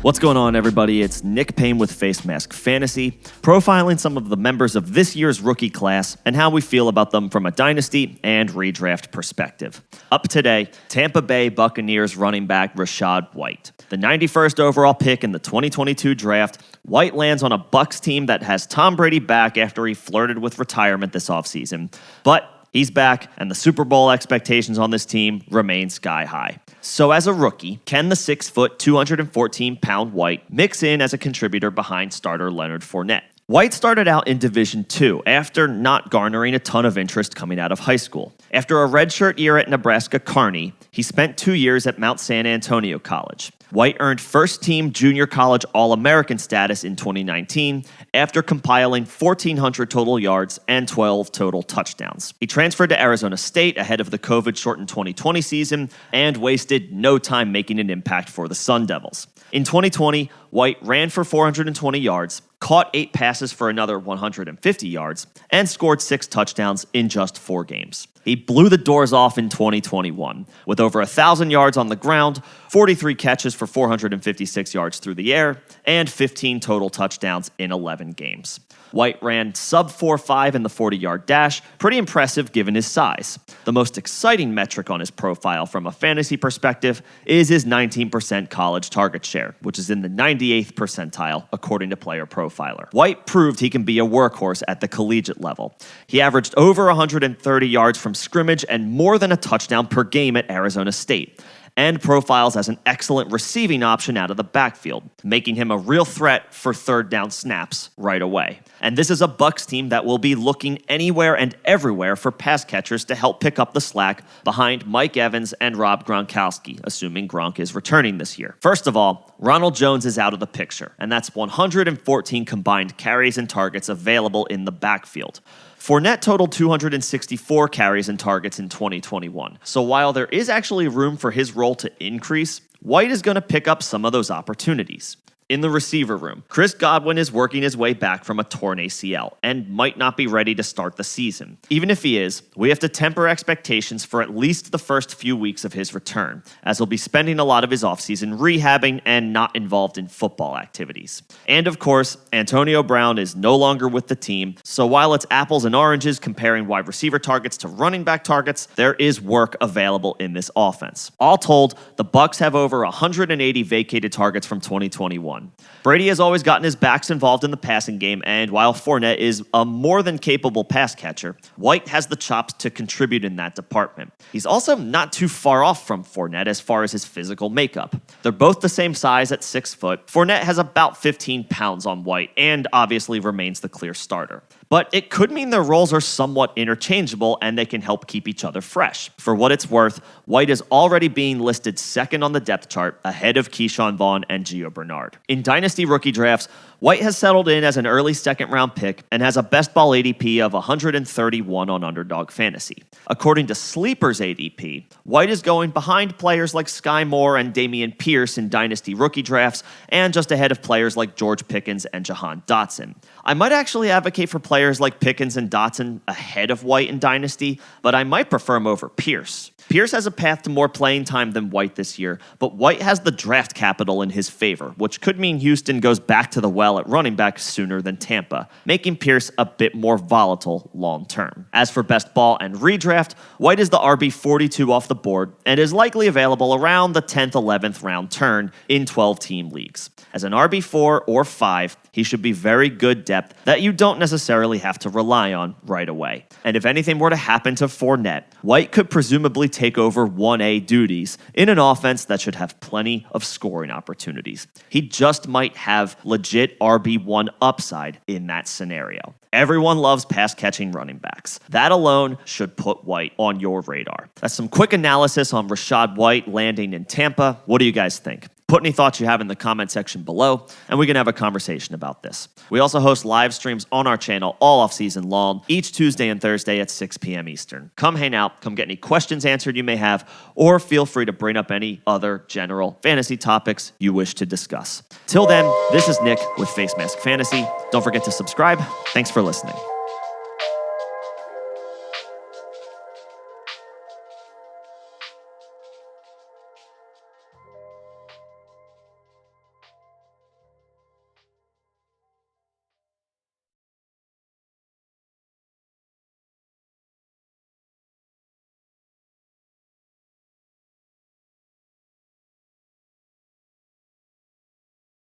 What's going on, everybody? It's Nick Payne with Facemask Fantasy, profiling some of the members of this year's rookie class and how we feel about them from a dynasty and redraft perspective. Up today, Tampa Bay Buccaneers running back Rachaad White. The 91st overall pick in the 2022 draft, White lands on a Bucs team that has Tom Brady back after he flirted with retirement this offseason. But he's back, and the Super Bowl expectations on this team remain sky high. So as a rookie, can the 6-foot, 214-pound White mix in as a contributor behind starter Leonard Fournette? White started out in Division II after not garnering a ton of interest coming out of high school. After a redshirt year at Nebraska Kearney, he spent 2 years at Mount San Antonio College. White earned first-team junior college All-American status in 2019 after compiling 1,400 total yards and 12 total touchdowns. He transferred to Arizona State ahead of the COVID-shortened 2020 season and wasted no time making an impact for the Sun Devils. In 2020, White ran for 420 yards, caught 8 passes for another 150 yards, and scored 6 touchdowns in just 4 games. He blew the doors off in 2021, with over 1,000 yards on the ground, 43 catches for 456 yards through the air, and 15 total touchdowns in 11 games. White ran sub 4.5 in the 40-yard dash, pretty impressive given his size. The most exciting metric on his profile from a fantasy perspective is his 19% college target share, which is in the 98th percentile according to Player Profiler. White proved he can be a workhorse at the collegiate level. He averaged over 130 yards from scrimmage and more than a touchdown per game at Arizona State, and profiles as an excellent receiving option out of the backfield, making him a real threat for third down snaps right away. And this is a Bucs team that will be looking anywhere and everywhere for pass catchers to help pick up the slack behind Mike Evans and Rob Gronkowski, assuming Gronk is returning this year. First of all, Ronald Jones is out of the picture, and that's 114 combined carries and targets available in the backfield. Fournette totaled 264 carries and targets in 2021. So while there is actually room for his role to increase, White is going to pick up some of those opportunities. In the receiver room, Chris Godwin is working his way back from a torn ACL and might not be ready to start the season. Even if he is, we have to temper expectations for at least the first few weeks of his return, as he'll be spending a lot of his offseason rehabbing and not involved in football activities. And of course, Antonio Brown is no longer with the team, so while it's apples and oranges comparing wide receiver targets to running back targets, there is work available in this offense. All told, the Bucs have over 180 vacated targets from 2021. Brady has always gotten his backs involved in the passing game, and while Fournette is a more than capable pass catcher, White has the chops to contribute in that department. He's also not too far off from Fournette as far as his physical makeup. They're both the same size at 6 foot. Fournette has about 15 pounds on White and obviously remains the clear starter. But it could mean their roles are somewhat interchangeable and they can help keep each other fresh. For what it's worth, White is already being listed second on the depth chart ahead of Keyshawn Vaughn and Gio Bernard. In Dynasty rookie drafts, White has settled in as an early second-round pick and has a best ball ADP of 131 on Underdog Fantasy. According to Sleeper's ADP, White is going behind players like Sky Moore and Dameon Pierce in Dynasty rookie drafts and just ahead of players like George Pickens and Jahan Dotson. I might actually advocate for players like Pickens and Dotson ahead of White in Dynasty, but I might prefer him over Pierce. Pierce has a path to more playing time than White this year, but White has the draft capital in his favor, which could mean Houston goes back to the well at running back sooner than Tampa, making Pierce a bit more volatile long-term. As for best ball and redraft, White is the RB42 off the board and is likely available around the 10th, 11th round turn in 12-team leagues. As an RB4 or 5, he should be very good depth that you don't necessarily have to rely on right away. And if anything were to happen to Fournette, White could presumably take over 1A duties in an offense that should have plenty of scoring opportunities. He just might have legit RB1 upside in that scenario. Everyone loves pass-catching running backs. That alone should put White on your radar. That's some quick analysis on Rachaad White landing in Tampa. What do you guys think? Put any thoughts you have in the comment section below, and we can have a conversation about this. We also host live streams on our channel all off-season long, each Tuesday and Thursday at 6 p.m. Eastern. Come hang out, come get any questions answered you may have, or feel free to bring up any other general fantasy topics you wish to discuss. Till then, this is Nick with Facemask Fantasy. Don't forget to subscribe. Thanks for listening.